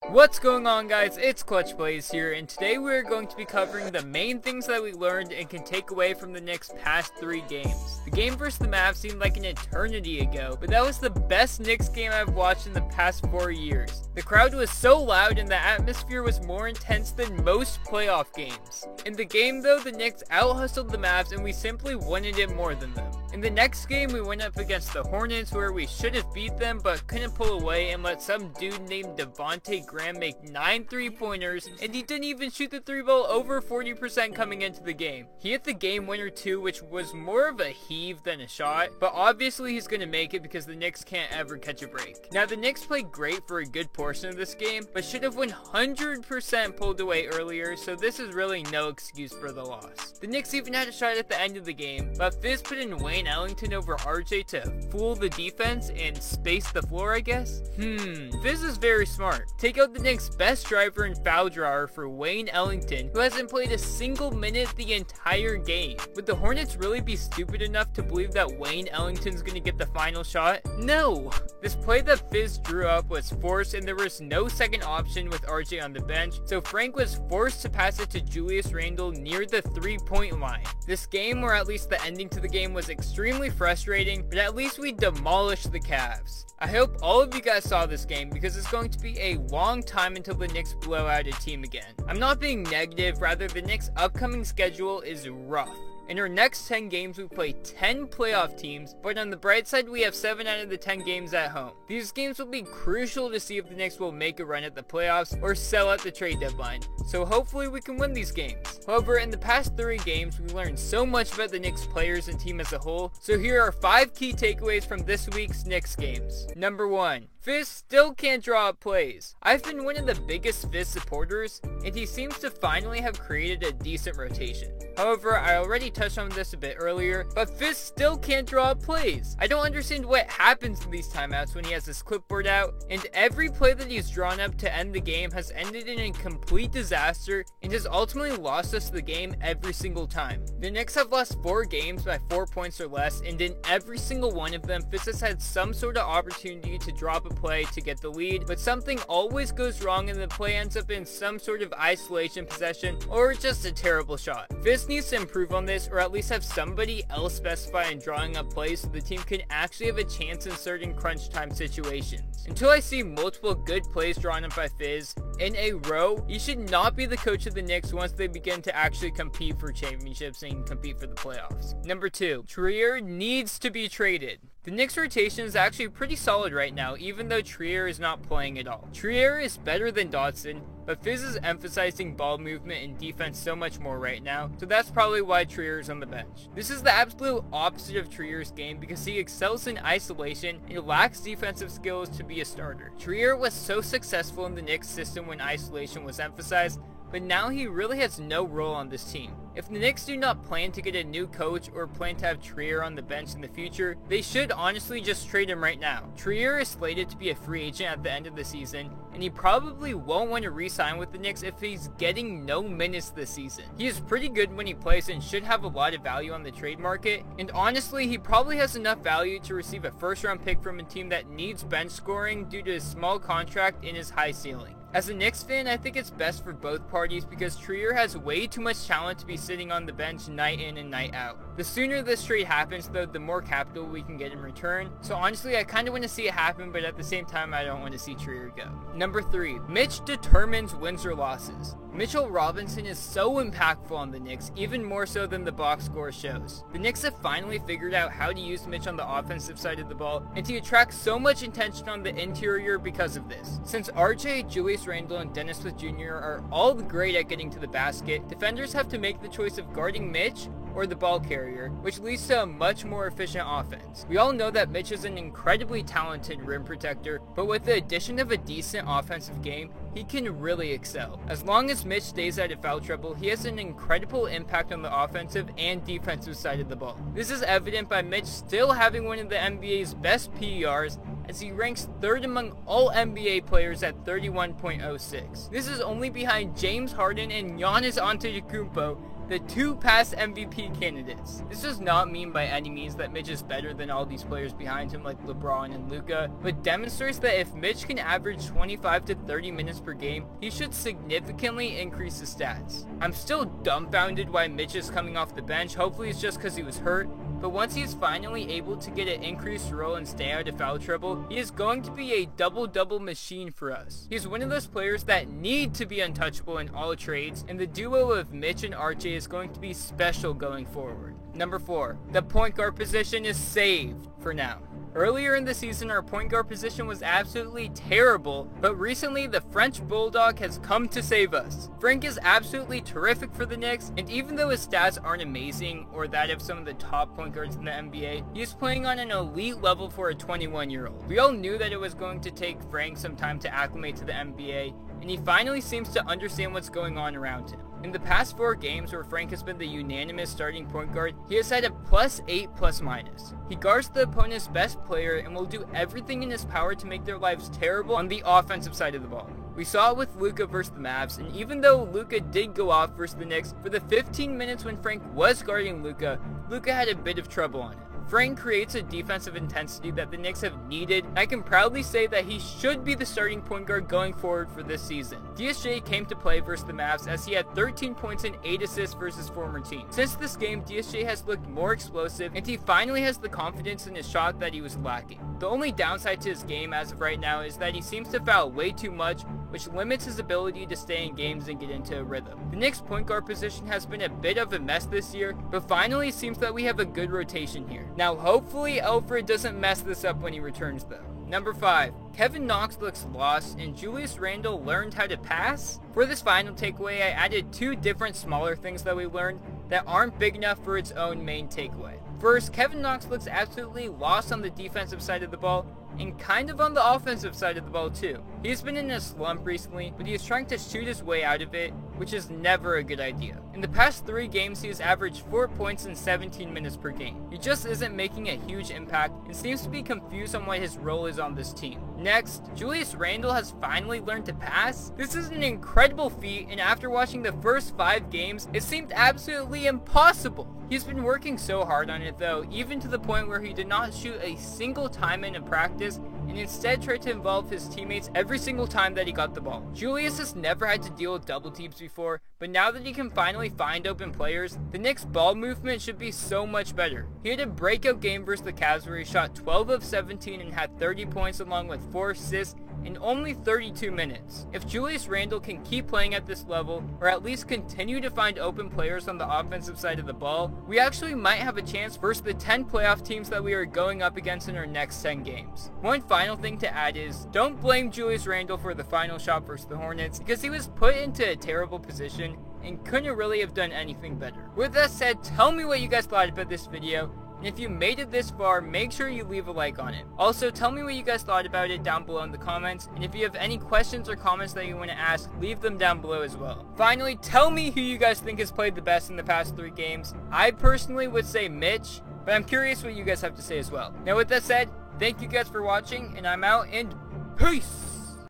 What's going on, guys? It's Clutch Plays here, and today we're going to be covering the main things that we learned and can take away from the Knicks' past 3 games. The game versus the Mavs seemed like an eternity ago, but that was the best Knicks game I've watched in the past 4 years. The crowd was so loud and the atmosphere was more intense than most playoff games. In the game though, the Knicks out-hustled the Mavs and we simply wanted it more than them. In the next game, we went up against the Hornets where we should have beat them but couldn't pull away and let some dude named Devontae Graham make 9 3-pointers, and he didn't even shoot the 3-ball over 40% coming into the game. He hit the game winner too, which was more of a heave than a shot, but obviously he's going to make it because the Knicks can't ever catch a break. Now the Knicks played great for a good portion of this game, but should have 100% pulled away earlier, so this is really no excuse for the loss. The Knicks even had a shot at the end of the game, but Fizz put in Wayne Ellington over RJ to fool the defense and space the floor, I guess? Fizz is very smart. Take out the Knicks' best driver and foul drawer for Wayne Ellington, who hasn't played a single minute the entire game. Would the Hornets really be stupid enough to believe that Wayne Ellington's gonna get the final shot? No! This play that Fizz drew up was forced and there was no second option with RJ on the bench, so Frank was forced to pass it to Julius Randle near the 3-point line. This game, or at least the ending to the game, was extremely frustrating, but at least we demolished the Cavs. I hope all of you guys saw this game because it's going to be a long time until the Knicks blow out a team again. I'm not being negative, rather the Knicks' upcoming schedule is rough. In our next 10 games, we play 10 playoff teams, but on the bright side, we have 7 out of the 10 games at home. These games will be crucial to see if the Knicks will make a run at the playoffs or sell at the trade deadline, so hopefully we can win these games. However, in the past 3 games, we learned so much about the Knicks players and team as a whole, so here are 5 key takeaways from this week's Knicks games. Number 1. Fizz still can't draw up plays. I've been one of the biggest Fizz supporters, and he seems to finally have created a decent rotation. However, I already touched on this a bit earlier, but Fizz still can't draw up plays. I don't understand what happens in these timeouts when he has his clipboard out, and every play that he's drawn up to end the game has ended in a complete disaster and has ultimately lost us the game every single time. The Knicks have lost 4 games by 4 points or less, and in every single one of them, Fizz has had some sort of opportunity to drop a play to get the lead, but something always goes wrong and the play ends up in some sort of isolation possession or just a terrible shot. Fizz needs to improve on this, or at least have somebody else specify in drawing up plays so the team can actually have a chance in certain crunch time situations. Until I see multiple good plays drawn up by Fizz in a row, he should not be the coach of the Knicks once they begin to actually compete for championships and compete for the playoffs. Number 2, Trier needs to be traded. The Knicks rotation is actually pretty solid right now, even though Trier is not playing at all. Trier is better than Dotson, but Fizz is emphasizing ball movement and defense so much more right now, so that's probably why Trier is on the bench. This is the absolute opposite of Trier's game because he excels in isolation and lacks defensive skills to be a starter. Trier was so successful in the Knicks system when isolation was emphasized, but now he really has no role on this team. If the Knicks do not plan to get a new coach or plan to have Trier on the bench in the future, they should honestly just trade him right now. Trier is slated to be a free agent at the end of the season, and he probably won't want to re-sign with the Knicks if he's getting no minutes this season. He is pretty good when he plays and should have a lot of value on the trade market, and honestly, he probably has enough value to receive a first-round pick from a team that needs bench scoring due to his small contract and his high ceiling. As a Knicks fan, I think it's best for both parties because Trier has way too much talent to be sitting on the bench night in and night out. The sooner this trade happens though, the more capital we can get in return. So honestly, I kind of want to see it happen, but at the same time, I don't want to see Trier go. Number 3, Mitch determines wins or losses. Mitchell Robinson is so impactful on the Knicks, even more so than the box score shows. The Knicks have finally figured out how to use Mitch on the offensive side of the ball and to attract so much attention on the interior because of this. Since RJ, Julius Randle, and Dennis Smith Jr. are all great at getting to the basket, defenders have to make the choice of guarding Mitch or the ball carrier, which leads to a much more efficient offense. We all know that Mitch is an incredibly talented rim protector, but with the addition of a decent offensive game, he can really excel. As long as Mitch stays out of foul trouble, he has an incredible impact on the offensive and defensive side of the ball. This is evident by Mitch still having one of the NBA's best PERs as he ranks 3rd among all NBA players at 31.06. This is only behind James Harden and Giannis Antetokounmpo, the 2 past MVP candidates. This does not mean by any means that Mitch is better than all these players behind him like LeBron and Luka, but demonstrates that if Mitch can average 25 to 30 minutes per game, he should significantly increase his stats. I'm still dumbfounded why Mitch is coming off the bench. Hopefully it's just because he was hurt, but once he is finally able to get an increased role and stay out of foul trouble, he is going to be a double-double machine for us. He's one of those players that need to be untouchable in all trades, and the duo of Mitch and RJ is going to be special going forward. Number 4, the point guard position is saved for now. Earlier in the season, our point guard position was absolutely terrible, but recently the French Bulldog has come to save us. Frank is absolutely terrific for the Knicks, and even though his stats aren't amazing or that of some of the top point guards in the NBA, he is playing on an elite level for a 21-year-old. We all knew that it was going to take Frank some time to acclimate to the NBA, and he finally seems to understand what's going on around him. In the past 4 games where Frank has been the unanimous starting point guard, he has had a +8 +-. He guards the opponent's best player and will do everything in his power to make their lives terrible on the offensive side of the ball. We saw it with Luka versus the Mavs, and even though Luka did go off versus the Knicks, for the 15 minutes when Frank was guarding Luka, Luka had a bit of trouble on it. Frank creates a defensive intensity that the Knicks have needed, and I can proudly say that he should be the starting point guard going forward for this season. DSJ came to play versus the Mavs as he had 13 points and 8 assists versus his former team. Since this game, DSJ has looked more explosive, and he finally has the confidence in his shot that he was lacking. The only downside to his game as of right now is that he seems to foul way too much, which limits his ability to stay in games and get into a rhythm. The Knicks point guard position has been a bit of a mess this year, but finally it seems that we have a good rotation here. Now hopefully Alfred doesn't mess this up when he returns though. Number 5, Kevin Knox looks lost and Julius Randle learned how to pass? For this final takeaway, I added 2 different smaller things that we learned that aren't big enough for its own main takeaway. First, Kevin Knox looks absolutely lost on the defensive side of the ball, and kind of on the offensive side of the ball too. He's been in a slump recently, but he is trying to shoot his way out of it, which is never a good idea. In the past 3 games, he has averaged 4 points in 17 minutes per game. He just isn't making a huge impact and seems to be confused on what his role is on this team. Next, Julius Randle has finally learned to pass. This is an incredible feat, and after watching the first 5 games, it seemed absolutely impossible. He's been working so hard on it though, even to the point where he did not shoot a single time in practice and instead tried to involve his teammates every single time that he got the ball. Julius has never had to deal with double teams before, but now that he can finally find open players, the Knicks' ball movement should be so much better. He had a breakout game versus the Cavs where he shot 12 of 17 and had 30 points along with 4 assists in only 32 minutes. If Julius Randle can keep playing at this level, or at least continue to find open players on the offensive side of the ball, we actually might have a chance versus the 10 playoff teams that we are going up against in our next 10 games. One final thing to add is, don't blame Julius Randle for the final shot versus the Hornets, because he was put into a terrible position and couldn't really have done anything better. With that said, tell me what you guys thought about this video. And if you made it this far, make sure you leave a like on it. Also, tell me what you guys thought about it down below in the comments, and if you have any questions or comments that you want to ask, leave them down below as well. Finally, tell me who you guys think has played the best in the past 3 games. I personally would say Mitch, but I'm curious what you guys have to say as well. Now with that said, thank you guys for watching, and I'm out, and peace!